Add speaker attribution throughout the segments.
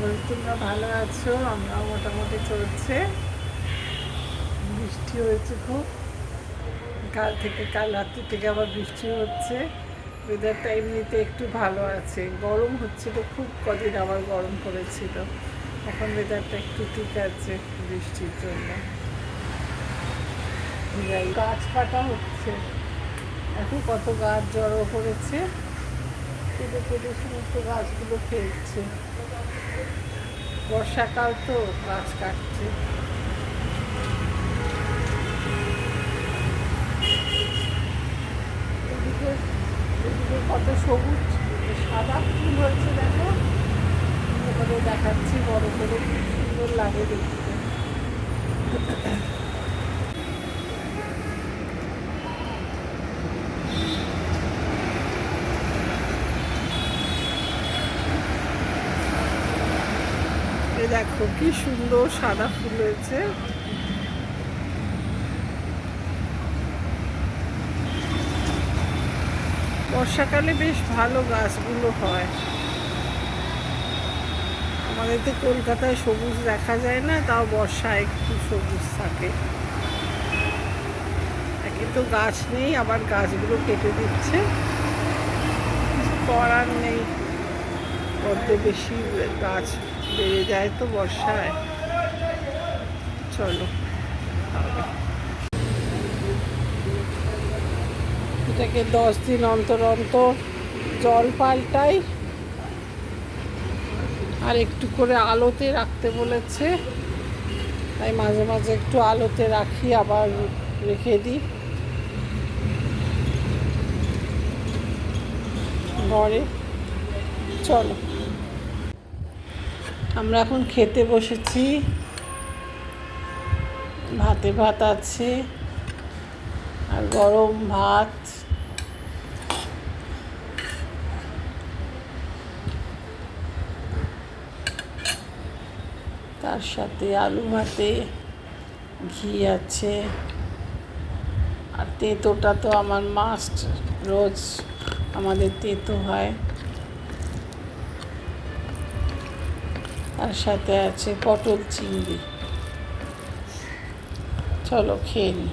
Speaker 1: করি তোমরা ভালো আছো? আমরাও মোটামুটি চলছে। বৃষ্টি হয়েছে খুব, কাল রাত্রি থেকে আবার বৃষ্টি হচ্ছে। ওয়েদারটা এমনিতে একটু ভালো আছে, গরম হচ্ছিল খুব, কদিন আবার গরম পড়েছিল। এখন ওয়েদারটা একটু ঠিক আছে বৃষ্টির জন্য। গাছ কাটা হচ্ছে, এখন কত গাছ জড়ো করেছে, কেটে কেটে সমস্ত গাছগুলো ফেলছে। বর্ষাকাল তো গাছ কাটছে। এদিকে কত সবুজ সাদা ফুল হয়েছে দেখো, এভাবে দেখাচ্ছি বড় করে, খুব সুন্দর লাগে দেখতে। দেখো কি সুন্দর সাদা ফুল হয়েছে। বর্ষাকালে বেশ ভালো গাছগুলো হয়। আমাদের তো কলকাতায় সবুজ দেখা যায় না, তাও বর্ষায় একটু সবুজ থাকে। একে তো গাছ নেই, আবার গাছগুলো কেটে দিচ্ছে, কিছু করার নেই। বড্ড বেশি গাছ বেড়ে যায় তো বর্ষায়। চলো, এটাকে 10 দিন অন্তর অন্তর জল পাল্টাই, আর একটু করে আলোতে রাখতে বলেছে, তাই মাঝে মাঝে একটু আলোতে রাখি, আবার রেখে দিই ঘরে। চলো, আমরা এখন খেতে বসেছি। ভাতে ভাত আছে, আর গরম ভাত, তার সাথে আলু ভাতে ঘি আছে, আর তেঁতোটা তো আমার মাস্ট, রোজ আমাদের তেঁতো হয়। তার সাথে আছে পটল চিংড়ি। চলো খেয়ে নিই।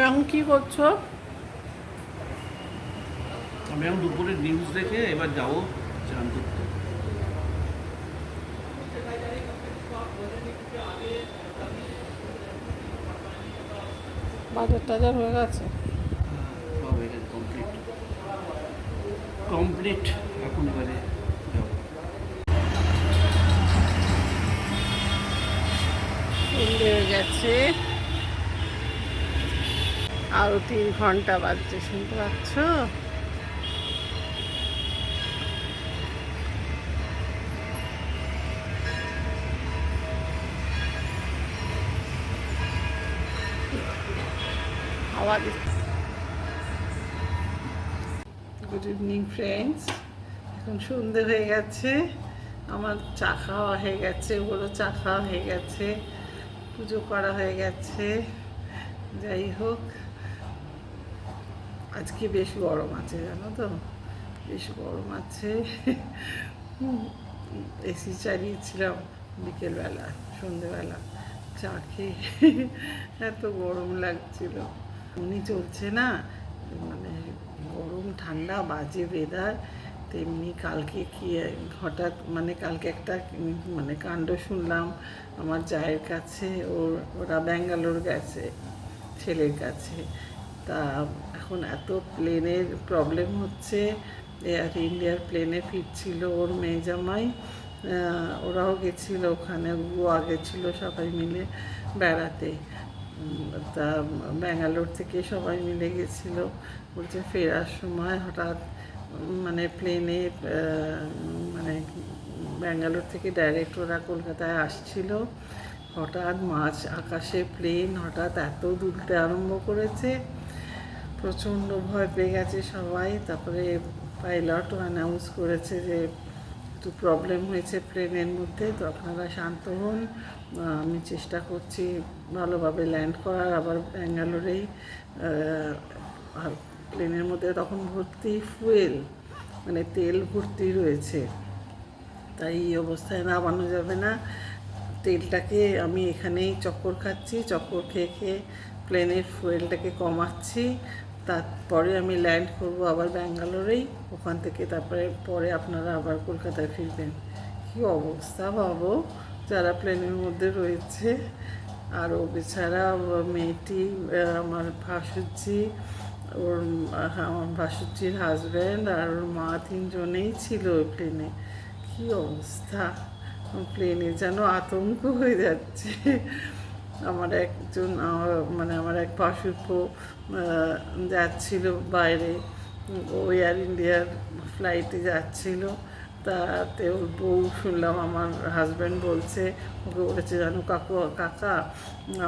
Speaker 1: এখন কি করছো?
Speaker 2: আমি এখন দুপুরে নিউজ দেখে এবার যাবো চান করতে।
Speaker 1: বাজার টাজার হয়ে গেছে?
Speaker 2: সব হয়ে গেছে, কমপ্লিট। এখন এবারে যাবো।
Speaker 1: সন্ধে হয়ে গেছে, আরো 3 ঘন্টা বাজছে, শুনতে পাচ্ছ? হাওয়া দিচ্ছে। গুড ইভিনিং ফ্রেন্ডস, এখন সন্ধে হয়ে গেছে, আমার চা খাওয়া হয়ে গেছে, ওরও চা খাওয়া হয়ে গেছে, পুজো করা হয়ে গেছে। যাই হোক, আজকে বেশ গরম আছে, জানো তো, বেশ গরম আছে। এসি চালিয়েছিলাম বিকেলবেলা, সন্ধেবেলা চা খেয়ে, এত গরম লাগছিল। উনি চলছে না, মানে গরম ঠান্ডা বাজে ওয়েদার। তেমনি কালকে কি হঠাৎ, মানে কালকে একটা মানে কাণ্ড শুনলাম আমার জায়ের কাছে। ওরা ব্যাঙ্গালোর গেছে ছেলের কাছে, তা এখন এত প্লেনের প্রবলেম হচ্ছে, এয়ার ইন্ডিয়ার প্লেনে ফিরছিল ওর মেয়ে জামাই, ওরাও গেছিলো ওখানে, গোয়া গেছিলো সবাই মিলে বেড়াতে। তা ব্যাঙ্গালোর থেকে সবাই মিলে গেছিলো। বলছে ফেরার সময় হঠাৎ মানে প্লেনে মানে ব্যাঙ্গালোর থেকে ডাইরেক্ট ওরা কলকাতায় আসছিল, হঠাৎ মাঝ আকাশে প্লেন হঠাৎ এত দুলতে আরম্ভ করেছে, প্রচণ্ড ভয় পেয়ে গেছে সবাই। তারপরে পাইলটও অ্যানাউন্স করেছে যে একটু প্রবলেম হয়েছে প্লেনের মধ্যে, তো আপনারা শান্ত হন, আমি চেষ্টা করছি ভালোভাবে ল্যান্ড করার। আবার ব্যাঙ্গালোরেই আর প্লেনের মধ্যে তখন ভর্তি ফুয়েল, মানে তেল ভর্তি রয়েছে, তাই এই অবস্থায় নামানো যাবে না। তেলটাকে আমি এখানেই চক্কর খাচ্ছি, চক্কর খেয়ে খেয়ে প্লেনের ফুয়েলটাকে কমাচ্ছি, তারপরে আমি ল্যান্ড করব আবার ব্যাঙ্গালোরেই, ওখান থেকে তারপরে পরে আপনারা আবার কলকাতায় ফিরবেন। কী অবস্থা ভাবো যারা প্লেনের মধ্যে রয়েছে। আর ও বেচারা মেয়েটি, আমার ভাসুরজি, আমার ভাসুরজির হাজব্যান্ড আর ওর মা, তিনজনেই ছিল ওই প্লেনে। কী অবস্থা, প্লেনে যেন আতঙ্ক হয়ে যাচ্ছে। আমার একজন মানে আমার এক ভাসুরপো যাচ্ছিল বাইরে, ও এয়ার ইন্ডিয়ার ফ্লাইটে যাচ্ছিল, তাতে ওর বউ শুনলাম আমার হাজব্যান্ড বলছে, ওকে বলেছে জানো কাকা,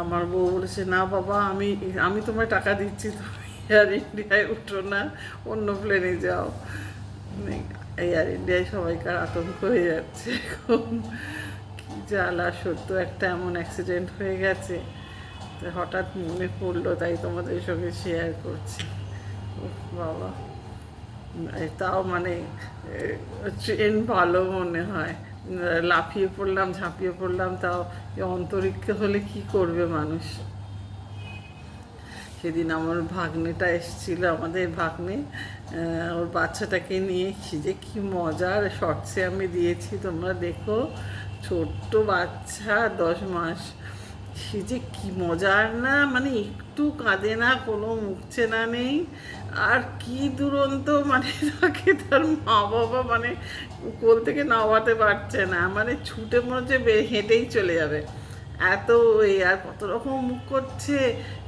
Speaker 1: আমার বউ বলেছে না বাবা, আমি তোমায় টাকা দিচ্ছি, তুমি এয়ার ইন্ডিয়ায় উঠো না, অন্য প্লেনে যাও। এয়ার ইন্ডিয়ায় সবাইকার আতঙ্ক হয়ে যাচ্ছে এখন। কী জ্বালা, সত্য একটা এমন অ্যাক্সিডেন্ট হয়ে গেছে, হঠাৎ মনে পড়লো, তাই তোমাদের সঙ্গে শেয়ার করছি। বাবা, তাও মানে ট্রেন ভালো মনে হয়, লাফিয়ে পড়লাম ঝাঁপিয়ে পড়লাম, তাও অন্তরিক্ষ হলে কি করবে মানুষ। সেদিন আমার ভাগ্নেটা এসেছিলো, আমাদের ভাগ্নে, ওর বাচ্চাটাকে নিয়ে কি মজার শর্টসে আমি দিয়েছি, তোমরা দেখো, ছোট্ট বাচ্চা 10 মাস, সে যে কী মজার না, মানে একটু কাঁদে না, কোনো মুখ চেনা নেই, আর কি দুরন্ত, মানে তাকে তার মা বাবা মানে কোল থেকে নামাতে পারছে না, মানে ছুটে মনে হচ্ছে হেঁটেই চলে যাবে, এত আর কত রকম মুখ করছে,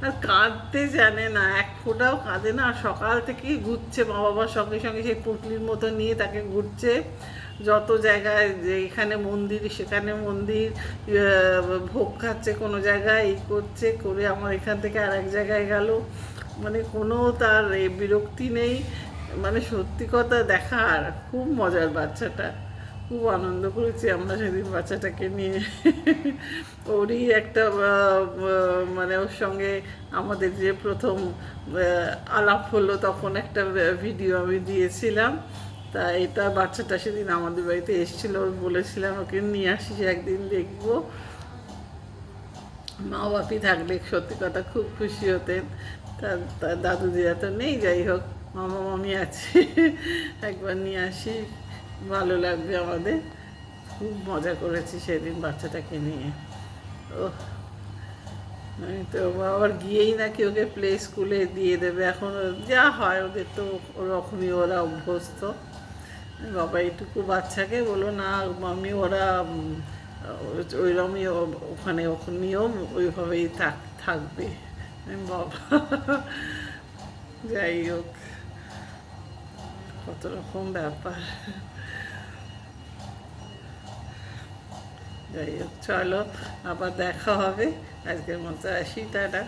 Speaker 1: আর কাঁদতে জানে না, এক ফোঁটাও কাঁদে না, আর সকাল থেকেই ঘুরছে মা বাবার সঙ্গে সঙ্গে, সেই পুটলির মতো নিয়ে তাকে ঘুরছে যত জায়গায়, যে এখানে মন্দির সেখানে মন্দির, ভোগ খাচ্ছে কোনো জায়গায়, এই করছে করে আমার এখান থেকে আর এক জায়গায় গেল, মানে কোনো তার বিরক্তি নেই, মানে সত্যি কথা দেখার খুব মজার বাচ্চাটা, খুব আনন্দ করেছি আমরা সেদিন বাচ্চাটাকে নিয়ে। ওরই একটা মানে ওর সঙ্গে আমাদের যে প্রথম আলাপ হলো, তখন একটা ভিডিও আমি দিয়েছিলাম, তা এটা বাচ্চাটা সেদিন আমাদের বাড়িতে এসেছিলো, বলেছিলাম ওকে নিয়ে আসিস একদিন, দেখবো। মা বাপি থাকলে সত্যি কথা খুব খুশি হতেন, তার দাদু দিদা তো নেই, যাই হোক মামা মামি আছে, একবার নিয়ে আসি, ভালো লাগবে আমাদের। খুব মজা করেছি সেদিন বাচ্চাটাকে নিয়ে। ও, আমি তো আবার গিয়েই নাকি ওকে প্লে স্কুলে দিয়ে দেবে, এখন যা হয় ওদের তো ওরকমই, ওরা অভ্যস্ত। বাবা এইটুকু বাচ্চাকে বলো না মামি, ওরা ওইরকমই ওখানে নিয়ম, ওইভাবেই থাকবে। বাবা, যাই হোক, কত রকম ব্যাপার। যাই হোক, চলো আবার দেখা হবে, আজকের মতো আসি, টাটা।